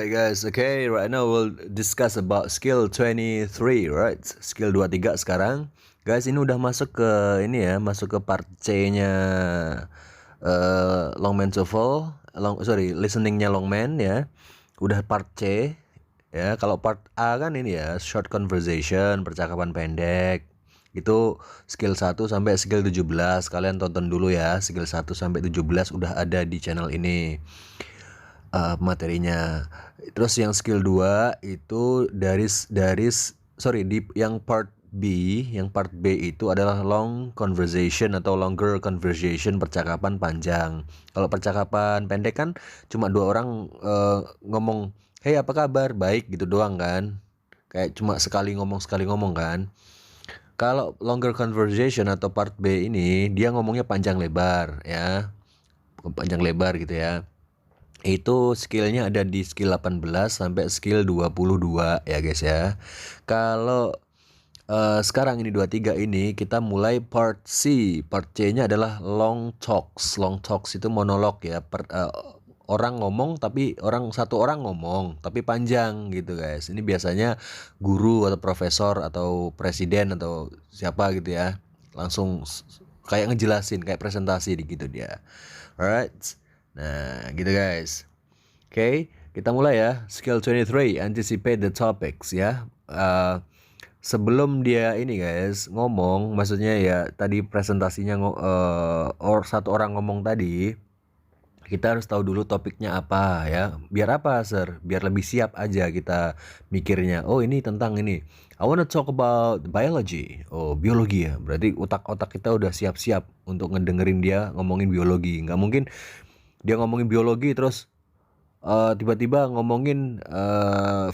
Alright guys, okay, right now we'll discuss about skill 23, right? Skill 23 sekarang. Guys, ini udah masuk ke ini ya, masuk ke part C-nya Longman TOEFL, listeningnya Longman ya. Udah part C ya. Kalau part A kan ini ya, short conversation, percakapan pendek. Itu skill 1 sampai skill 17. Kalian tonton dulu ya, skill 1 sampai 17 udah ada di channel ini. Materinya. Terus yang skill 2 itu yang part B itu adalah long conversation atau longer conversation, percakapan panjang. Kalau percakapan pendek kan cuma dua orang ngomong, "Hey, apa kabar?" "Baik," gitu doang kan. Kayak cuma sekali ngomong kan. Kalau longer conversation atau part B ini dia ngomongnya panjang lebar ya. Panjang lebar gitu ya. Itu skillnya ada di skill 18 sampai skill 22 ya guys ya. Kalau sekarang ini 23 ini kita mulai part C. Part C-nya adalah long talks. Long talks itu monolog ya. Orang ngomong tapi satu orang ngomong tapi panjang gitu guys. Ini biasanya guru atau profesor atau presiden atau siapa gitu ya. Langsung kayak ngejelasin, kayak presentasi gitu dia. Alright. Nah, gitu guys. Oke, kita mulai ya. Skill 23, anticipate the topics ya. Sebelum dia ini guys ngomong, maksudnya ya tadi presentasinya satu orang ngomong tadi, kita harus tahu dulu topiknya apa ya. Biar apa, Sir? Biar lebih siap aja kita mikirnya. Oh, ini tentang ini. I wanna talk about biology. Oh, biologi ya. Berarti otak kita udah siap-siap untuk ngedengerin dia ngomongin biologi. Nggak mungkin dia ngomongin biologi terus tiba-tiba ngomongin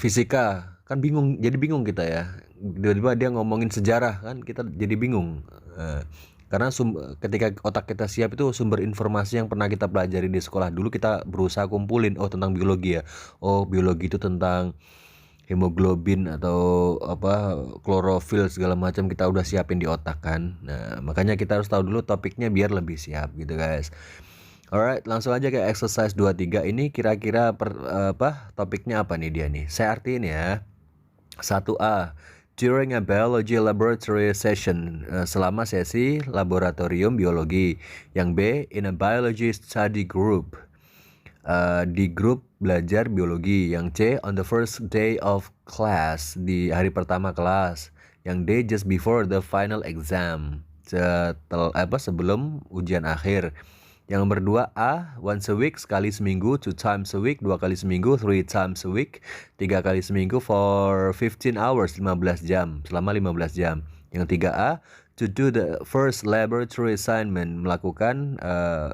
fisika, kan jadi bingung kita ya. Tiba-tiba dia ngomongin sejarah, kan kita jadi bingung. Karena ketika otak kita siap itu sumber informasi yang pernah kita pelajari di sekolah dulu kita berusaha kumpulin. Oh, tentang biologi ya. Oh, biologi itu tentang hemoglobin atau klorofil segala macam kita udah siapin di otak kan. Nah, makanya kita harus tahu dulu topiknya biar lebih siap gitu guys. Alright, langsung aja ke exercise 23 ini kira-kira topiknya apa nih dia nih. Saya artiin ya. 1A, during a biology laboratory session, selama sesi laboratorium biologi. Yang B, in a biology study group, di grup belajar biologi. Yang C, on the first day of class, di hari pertama kelas. Yang D, just before the final exam, sebelum ujian akhir. Yang nomor 2A, once a week, sekali seminggu, 2 times a week, 2 kali seminggu, 3 times a week, 3 kali seminggu for 15 hours, 15 jam, selama 15 jam. Yang 3A, to do the first laboratory assignment, melakukan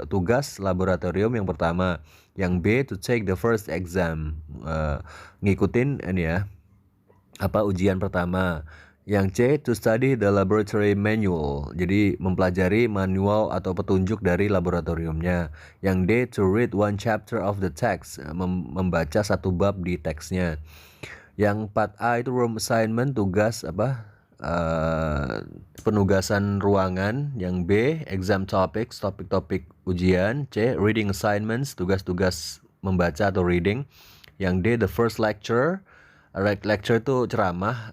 tugas laboratorium yang pertama. Yang B, to take the first exam, ngikutin ini ya, ujian pertama. Yang C, to study the laboratory manual, jadi mempelajari manual atau petunjuk dari laboratoriumnya. Yang D, to read one chapter of the text, membaca satu bab di teksnya. Yang 4A itu room assignment, tugas penugasan ruangan. Yang B, exam topics, topik-topik ujian. C, reading assignments, tugas-tugas membaca atau reading. Yang D, the first lecture. Lecture itu ceramah,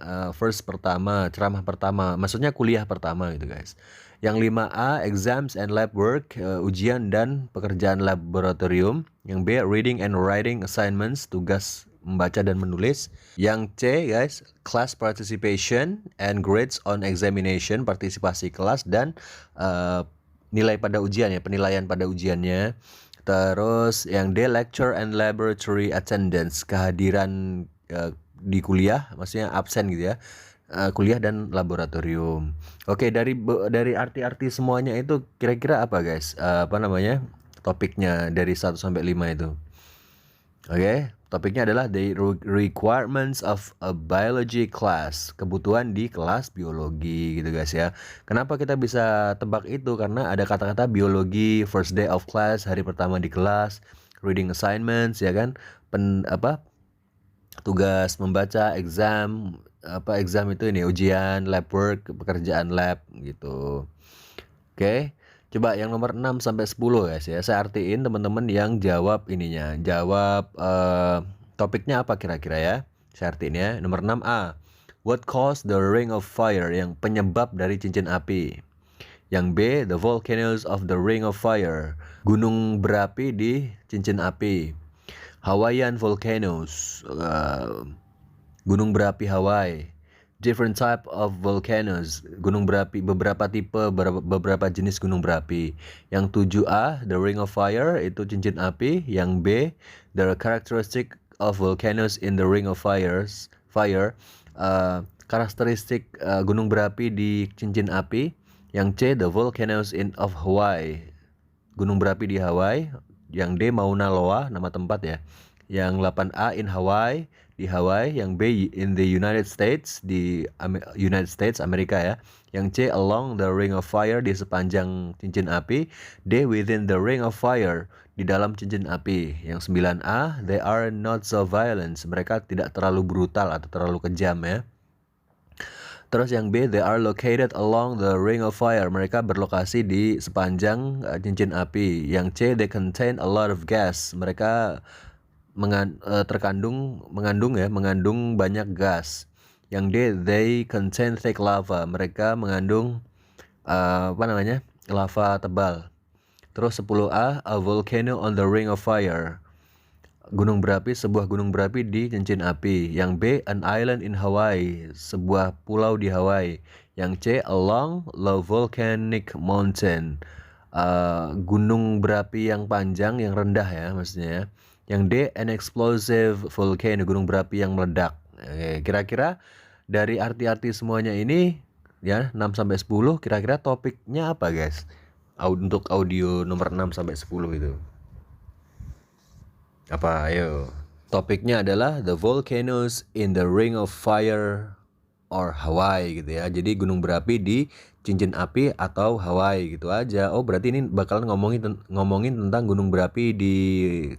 ceramah pertama, maksudnya kuliah pertama gitu guys. Yang 5A, exams and lab work, ujian dan pekerjaan laboratorium. Yang B, reading and writing assignments, tugas membaca dan menulis. Yang C guys, class participation and grades on examination, partisipasi kelas dan nilai pada ujian ya, penilaian pada ujiannya. Terus yang D, lecture and laboratory attendance, kehadiran di kuliah, maksudnya absen gitu ya, kuliah dan laboratorium. Oke, dari arti-arti semuanya itu kira-kira apa guys, topiknya dari 1 sampai 5 itu. Oke, topiknya adalah the requirements of a biology class, kebutuhan di kelas biologi gitu guys ya. Kenapa kita bisa tebak itu? Karena ada kata-kata biologi, first day of class, hari pertama di kelas, reading assignments ya kan, tugas membaca, exam itu ini ujian, lab work, pekerjaan lab gitu. Oke. Coba yang nomor 6 sampai 10 guys ya. Saya artiin teman-teman yang jawab Topiknya apa kira-kira ya? Saya artiin ya. Nomor 6A. What caused the ring of fire? Yang penyebab dari cincin api. Yang B. The volcanoes of the ring of fire. Gunung berapi di cincin api. Hawaiian volcanoes. Gunung berapi Hawaii. Different type of volcanoes. Gunung berapi, beberapa tipe, beberapa jenis gunung berapi. Yang 7A, the ring of fire, itu cincin api. Yang B, the characteristic of volcanoes in the ring of fire. Karakteristik gunung berapi di cincin api. Yang C, the volcanoes of Hawaii. Gunung berapi di Hawaii. Yang D, Mauna Loa, nama tempat ya. Yang 8A, in Hawaii, di Hawaii. Yang B, in the United States, di United States, Amerika ya. Yang C, along the ring of fire, di sepanjang cincin api. D, within the ring of fire, di dalam cincin api. Yang 9A, they are not so violent. Mereka tidak terlalu brutal atau terlalu kejam ya. Terus yang B, they are located along the ring of fire. Mereka berlokasi di sepanjang cincin api. Yang C, they contain a lot of gas. Mereka mengandung banyak gas. Yang D, they contain thick lava. Mereka mengandung lava tebal. Terus 10A, a volcano on the ring of fire. Sebuah gunung berapi di cincin api. Yang B, an island in Hawaii, sebuah pulau di Hawaii. Yang C, along the volcanic mountain, gunung berapi yang panjang, yang rendah ya maksudnya ya. Yang D, an explosive volcano, gunung berapi yang meledak. Oke, kira-kira dari arti-arti semuanya ini ya 6-10, kira-kira topiknya apa guys? Untuk audio nomor 6-10 itu. Apa ayo? Topiknya adalah the volcanoes in the ring of fire or Hawaii gitu ya. Jadi gunung berapi di cincin api atau Hawaii gitu aja. Oh, berarti ini bakalan ngomongin tentang gunung berapi di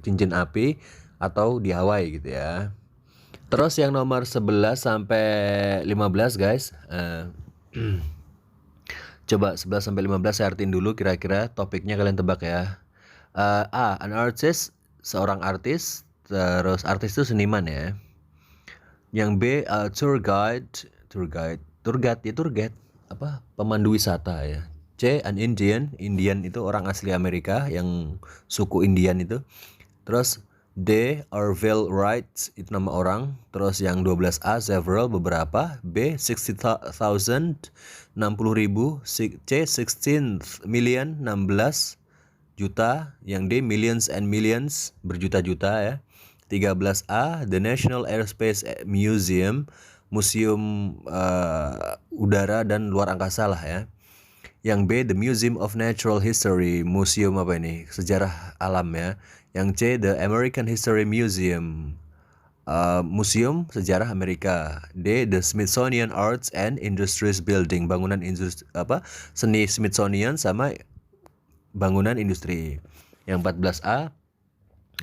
cincin api atau di Hawaii gitu ya. Terus yang nomor 11-15 guys. Coba 11-15 saya artiin dulu, kira-kira topiknya kalian tebak ya. A, an artist, seorang artis. Terus artis itu seniman ya. Yang B, tour guide apa? Pemandu wisata ya. C, an Indian itu orang asli Amerika yang suku Indian itu. Terus D, Orville Wright, itu nama orang. Terus yang 12A, several, beberapa. B, 60,000, 60,000. C, 16 million, 16 juta. Yang D, millions and millions, berjuta-juta ya. 13A, the National Aerospace Museum, museum udara dan luar angkasa lah ya. Yang B, the Museum of Natural History, museum apa ini? Sejarah alam ya. Yang C, the American History Museum, museum sejarah Amerika. D, the Smithsonian Arts and Industries Building, bangunan seni Smithsonian sama bangunan industri. Yang 14A,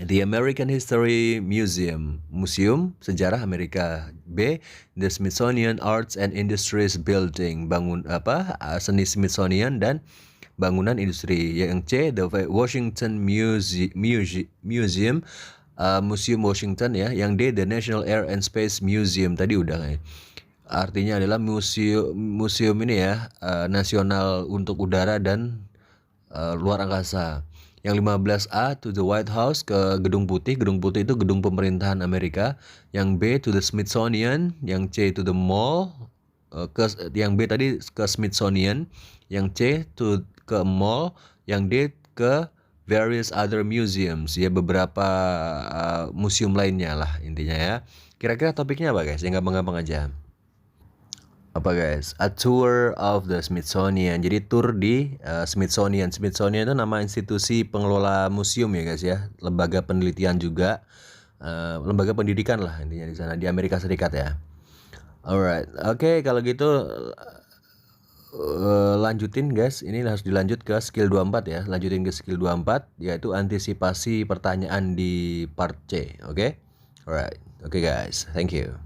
the American History Museum, museum sejarah Amerika. B, the Smithsonian Arts and Industries Building, seni Smithsonian dan bangunan industri. Yang C, the Washington Museum, museum Washington ya. Yang D, the National Air and Space Museum, tadi udah ya. Artinya adalah museum ini ya, nasional untuk udara dan luar angkasa. Yang 15A, to the White House, ke Gedung Putih. Gedung Putih itu gedung pemerintahan Amerika. Yang B, to the Smithsonian. Yang C, to the mall. Yang B tadi ke Smithsonian. Yang C, ke mall. Yang D, ke various other museums. Ya, beberapa museum lainnya lah intinya ya. Kira-kira topiknya apa guys? Yang gampang-gampang aja. Apa guys? A tour of the Smithsonian. Jadi tour di Smithsonian. Smithsonian itu nama institusi pengelola museum ya guys ya. Lembaga penelitian juga, lembaga pendidikan lah intinya di sana di Amerika Serikat ya. Alright, oke, kalau gitu lanjutin guys. Ini harus dilanjut ke skill 24 ya. Lanjutin ke skill 24 yaitu antisipasi pertanyaan di part C. Oke? Alright, oke guys. Thank you.